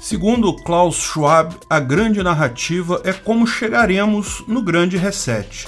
Segundo Klaus Schwab, a grande narrativa é como chegaremos no grande reset.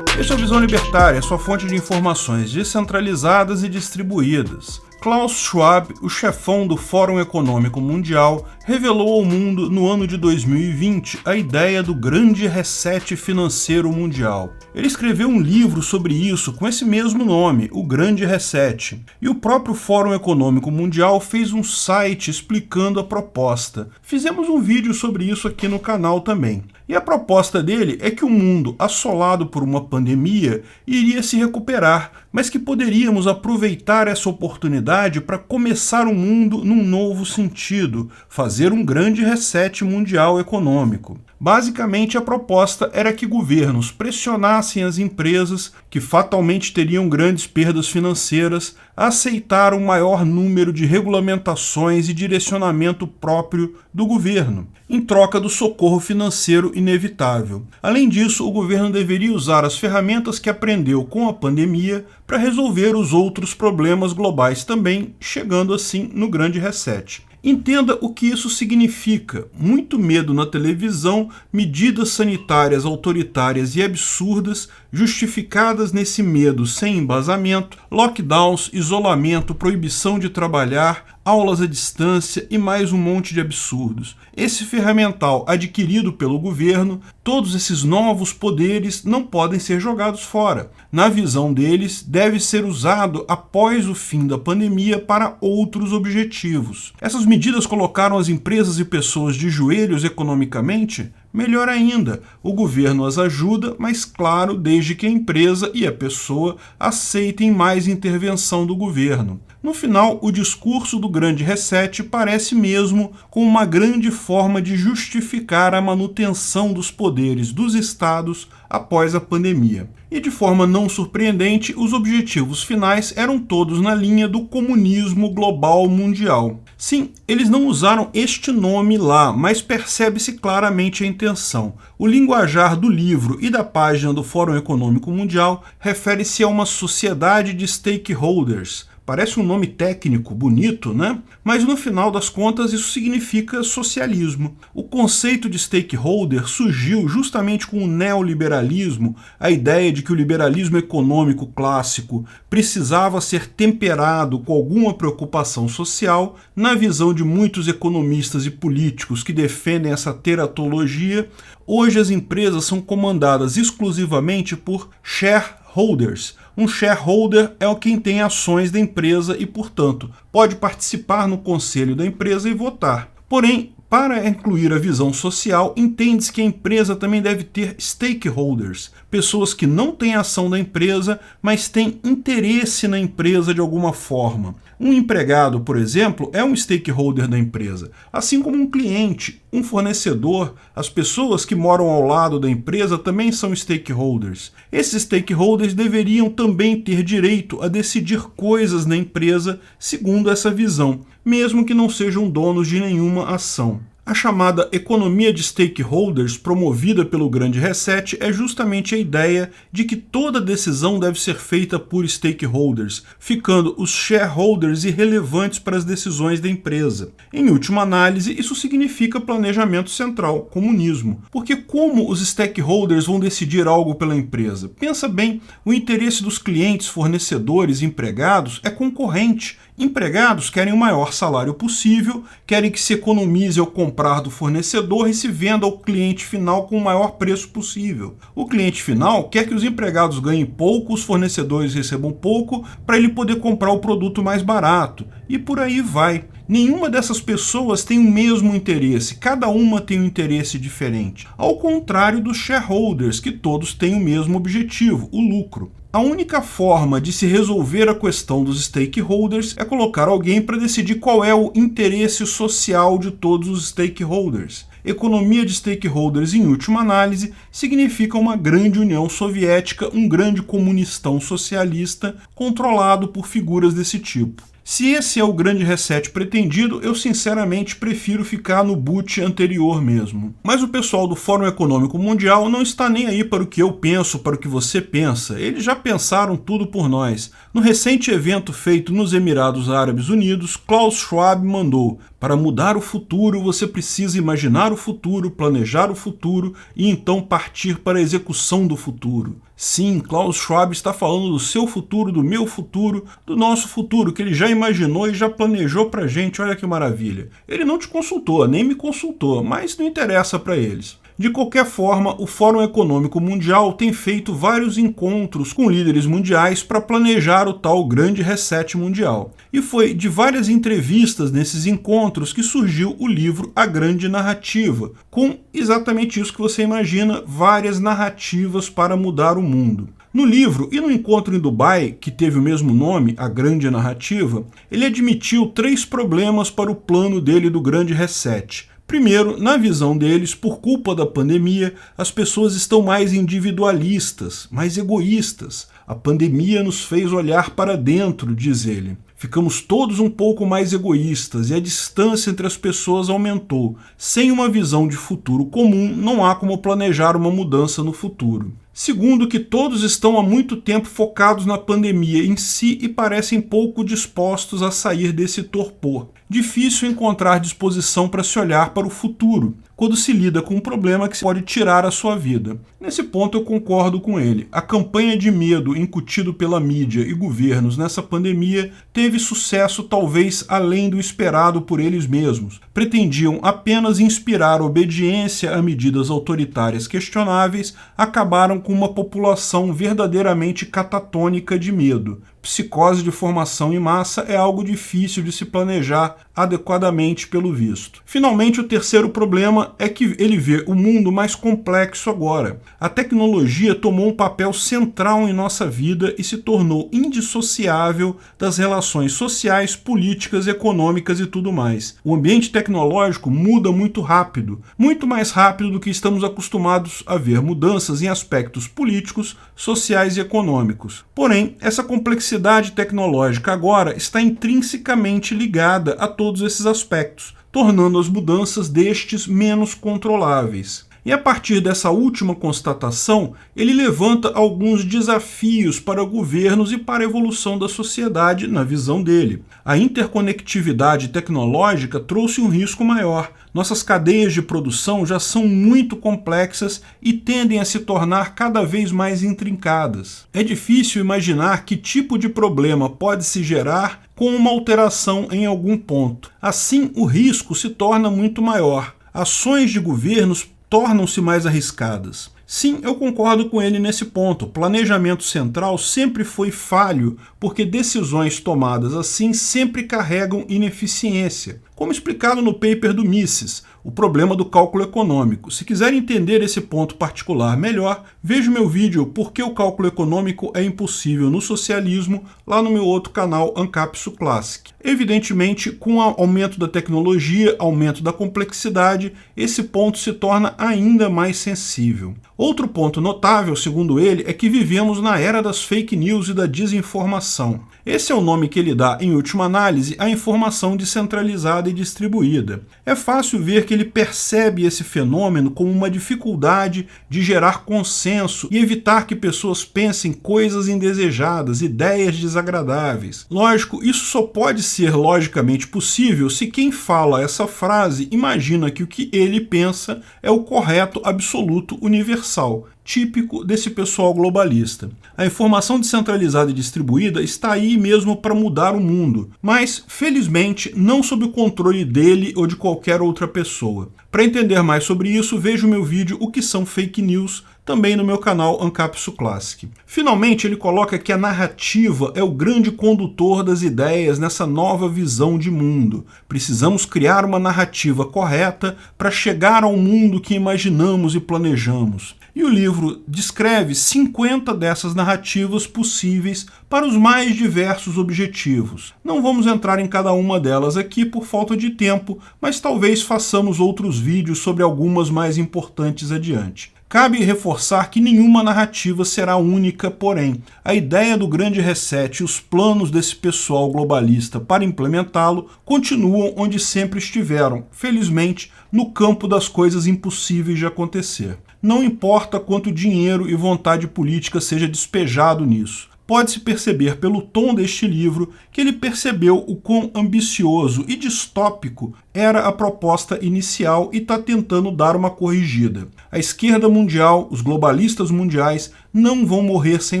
Este é o Visão Libertária, sua fonte de informações descentralizadas e distribuídas. Klaus Schwab, o chefão do Fórum Econômico Mundial, revelou ao mundo no ano de 2020 a ideia do grande reset financeiro mundial. Ele escreveu um livro sobre isso com esse mesmo nome, o Grande Reset. E o próprio Fórum Econômico Mundial fez um site explicando a proposta. Fizemos um vídeo sobre isso aqui no canal também. E a proposta dele é que o mundo, assolado por uma pandemia, iria se recuperar, mas que poderíamos aproveitar essa oportunidade para começar o mundo num novo sentido, fazer um grande reset mundial econômico. Basicamente, a proposta era que governos pressionassem as empresas, que fatalmente teriam grandes perdas financeiras, a aceitar um maior número de regulamentações e direcionamento próprio do governo, em troca do socorro financeiro inevitável. Além disso, o governo deveria usar as ferramentas que aprendeu com a pandemia para resolver os outros problemas globais também, chegando assim no grande reset. Entenda o que isso significa. Muito medo na televisão, medidas sanitárias autoritárias e absurdas, justificadas nesse medo sem embasamento, lockdowns, isolamento, proibição de trabalhar, aulas à distância e mais um monte de absurdos. Esse ferramental adquirido pelo governo, todos esses novos poderes não podem ser jogados fora. Na visão deles, deve ser usado após o fim da pandemia para outros objetivos. Essas medidas colocaram as empresas e pessoas de joelhos economicamente? Melhor ainda, o governo as ajuda, mas claro, desde que a empresa e a pessoa aceitem mais intervenção do governo. No final, o discurso do grande reset parece mesmo com uma grande forma de justificar a manutenção dos poderes dos estados após a pandemia. E de forma não surpreendente, os objetivos finais eram todos na linha do comunismo global mundial. Sim, eles não usaram este nome lá, mas percebe-se claramente a intenção. O linguajar do livro e da página do Fórum Econômico Mundial refere-se a uma sociedade de stakeholders. Parece um nome técnico, bonito, né? Mas no final das contas isso significa socialismo. O conceito de stakeholder surgiu justamente com o neoliberalismo, a ideia de que o liberalismo econômico clássico precisava ser temperado com alguma preocupação social. Na visão de muitos economistas e políticos que defendem essa teratologia, hoje as empresas são comandadas exclusivamente por shareholders. Um shareholder é quem tem ações da empresa e, portanto, pode participar no conselho da empresa e votar. Porém, para incluir a visão social, entende-se que a empresa também deve ter stakeholders, pessoas que não têm ação da empresa, mas têm interesse na empresa de alguma forma. Um empregado, por exemplo, é um stakeholder da empresa, assim como um cliente, um fornecedor. As pessoas que moram ao lado da empresa também são stakeholders. Esses stakeholders deveriam também ter direito a decidir coisas na empresa segundo essa visão, mesmo que não sejam donos de nenhuma ação. A chamada economia de stakeholders, promovida pelo Grande Reset, é justamente a ideia de que toda decisão deve ser feita por stakeholders, ficando os shareholders irrelevantes para as decisões da empresa. Em última análise, isso significa planejamento central, comunismo. Porque como os stakeholders vão decidir algo pela empresa? Pensa bem, o interesse dos clientes, fornecedores e empregados é concorrente. Empregados querem o maior salário possível, querem que se economize ao comprar do fornecedor e se venda ao cliente final com o maior preço possível. O cliente final quer que os empregados ganhem pouco, os fornecedores recebam pouco, para ele poder comprar o produto mais barato. E por aí vai. Nenhuma dessas pessoas tem o mesmo interesse, cada uma tem um interesse diferente. Ao contrário dos shareholders, que todos têm o mesmo objetivo, o lucro. A única forma de se resolver a questão dos stakeholders é colocar alguém para decidir qual é o interesse social de todos os stakeholders. Economia de stakeholders, em última análise, significa uma grande União Soviética, um grande comunistão socialista controlado por figuras desse tipo. Se esse é o grande reset pretendido, eu sinceramente prefiro ficar no boot anterior mesmo. Mas o pessoal do Fórum Econômico Mundial não está nem aí para o que eu penso, para o que você pensa. Eles já pensaram tudo por nós. No recente evento feito nos Emirados Árabes Unidos, Klaus Schwab mandou: para mudar o futuro, você precisa imaginar o futuro, planejar o futuro e então partir para a execução do futuro. Sim, Klaus Schwab está falando do seu futuro, do meu futuro, do nosso futuro, que ele já imaginou e já planejou pra gente, olha que maravilha. Ele não te consultou, nem me consultou, mas não interessa para eles. De qualquer forma, o Fórum Econômico Mundial tem feito vários encontros com líderes mundiais para planejar o tal grande reset mundial. E foi de várias entrevistas nesses encontros que surgiu o livro A Grande Narrativa, com exatamente isso que você imagina, várias narrativas para mudar o mundo. No livro e no encontro em Dubai, que teve o mesmo nome, A Grande Narrativa, ele admitiu 3 problemas para o plano dele do grande reset. Primeiro, na visão deles, por culpa da pandemia, as pessoas estão mais individualistas, mais egoístas. A pandemia nos fez olhar para dentro, diz ele. Ficamos todos um pouco mais egoístas e a distância entre as pessoas aumentou. Sem uma visão de futuro comum, não há como planejar uma mudança no futuro. Segundo, que todos estão há muito tempo focados na pandemia em si e parecem pouco dispostos a sair desse torpor. Difícil encontrar disposição para se olhar para o futuro, quando se lida com um problema que pode tirar a sua vida. Nesse ponto eu concordo com ele. A campanha de medo incutido pela mídia e governos nessa pandemia teve sucesso talvez além do esperado por eles mesmos. Pretendiam apenas inspirar obediência a medidas autoritárias questionáveis, acabaram com uma população verdadeiramente catatônica de medo. Psicose de formação em massa é algo difícil de se planejar adequadamente pelo visto. Finalmente, o terceiro problema é que ele vê o mundo mais complexo agora. A tecnologia tomou um papel central em nossa vida e se tornou indissociável das relações sociais, políticas, econômicas e tudo mais. O ambiente tecnológico muda muito rápido, muito mais rápido do que estamos acostumados a ver mudanças em aspectos políticos, sociais e econômicos. Porém, essa complexidade tecnológica agora está intrinsecamente ligada a todos esses aspectos, tornando as mudanças destes menos controláveis. E a partir dessa última constatação, ele levanta alguns desafios para governos e para a evolução da sociedade na visão dele. A interconectividade tecnológica trouxe um risco maior. Nossas cadeias de produção já são muito complexas e tendem a se tornar cada vez mais intrincadas. É difícil imaginar que tipo de problema pode se gerar com uma alteração em algum ponto. Assim, o risco se torna muito maior. Ações de governos tornam-se mais arriscadas. Sim, eu concordo com ele nesse ponto. O planejamento central sempre foi falho, porque decisões tomadas assim sempre carregam ineficiência. Como explicado no paper do Mises, o problema do cálculo econômico. Se quiser entender esse ponto particular melhor, veja o meu vídeo Por que o cálculo econômico é impossível no socialismo, lá no meu outro canal Ancapsu Classic. Evidentemente, com o aumento da tecnologia, aumento da complexidade, esse ponto se torna ainda mais sensível. Outro ponto notável, segundo ele, é que vivemos na era das fake news e da desinformação. Esse é o nome que ele dá, em última análise, à informação descentralizada e distribuída. É fácil ver que ele percebe esse fenômeno como uma dificuldade de gerar consenso e evitar que pessoas pensem coisas indesejadas, ideias desagradáveis. Lógico, isso só pode ser logicamente possível se quem fala essa frase imagina que o que ele pensa é o correto absoluto universal, típico desse pessoal globalista. A informação descentralizada e distribuída está aí mesmo para mudar o mundo, mas, felizmente, não sob o controle dele ou de qualquer outra pessoa. Para entender mais sobre isso, veja o meu vídeo O que são fake news, também no meu canal Ancapsu Classic. Finalmente, ele coloca que a narrativa é o grande condutor das ideias nessa nova visão de mundo. Precisamos criar uma narrativa correta para chegar ao mundo que imaginamos e planejamos. E o livro descreve 50 dessas narrativas possíveis para os mais diversos objetivos. Não vamos entrar em cada uma delas aqui por falta de tempo, mas talvez façamos outros vídeos sobre algumas mais importantes adiante. Cabe reforçar que nenhuma narrativa será única, porém, a ideia do grande reset e os planos desse pessoal globalista para implementá-lo continuam onde sempre estiveram, felizmente, no campo das coisas impossíveis de acontecer. Não importa quanto dinheiro e vontade política seja despejado nisso. Pode-se perceber pelo tom deste livro que ele percebeu o quão ambicioso e distópico era a proposta inicial e está tentando dar uma corrigida. A esquerda mundial, os globalistas mundiais, não vão morrer sem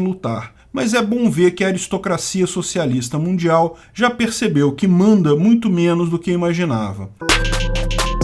lutar. Mas é bom ver que a aristocracia socialista mundial já percebeu que manda muito menos do que imaginava.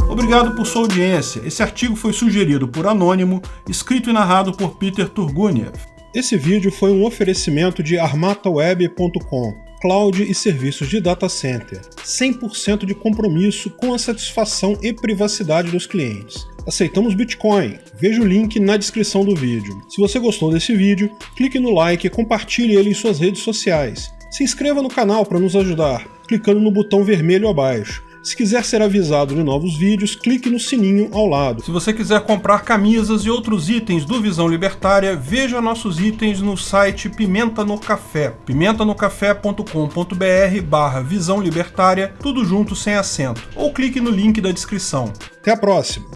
Obrigado por sua audiência. Esse artigo foi sugerido por Anônimo, escrito e narrado por Peter Turguniev. Esse vídeo foi um oferecimento de armataweb.com, cloud e serviços de data center, 100% de compromisso com a satisfação e privacidade dos clientes. Aceitamos Bitcoin, veja o link na descrição do vídeo. Se você gostou desse vídeo, clique no like e compartilhe ele em suas redes sociais. Se inscreva no canal para nos ajudar, clicando no botão vermelho abaixo. Se quiser ser avisado de novos vídeos, clique no sininho ao lado. Se você quiser comprar camisas e outros itens do Visão Libertária, veja nossos itens no site Pimenta no Café, pimentanocafé.com.br/Visão Libertária, tudo junto sem acento, ou clique no link da descrição. Até a próxima!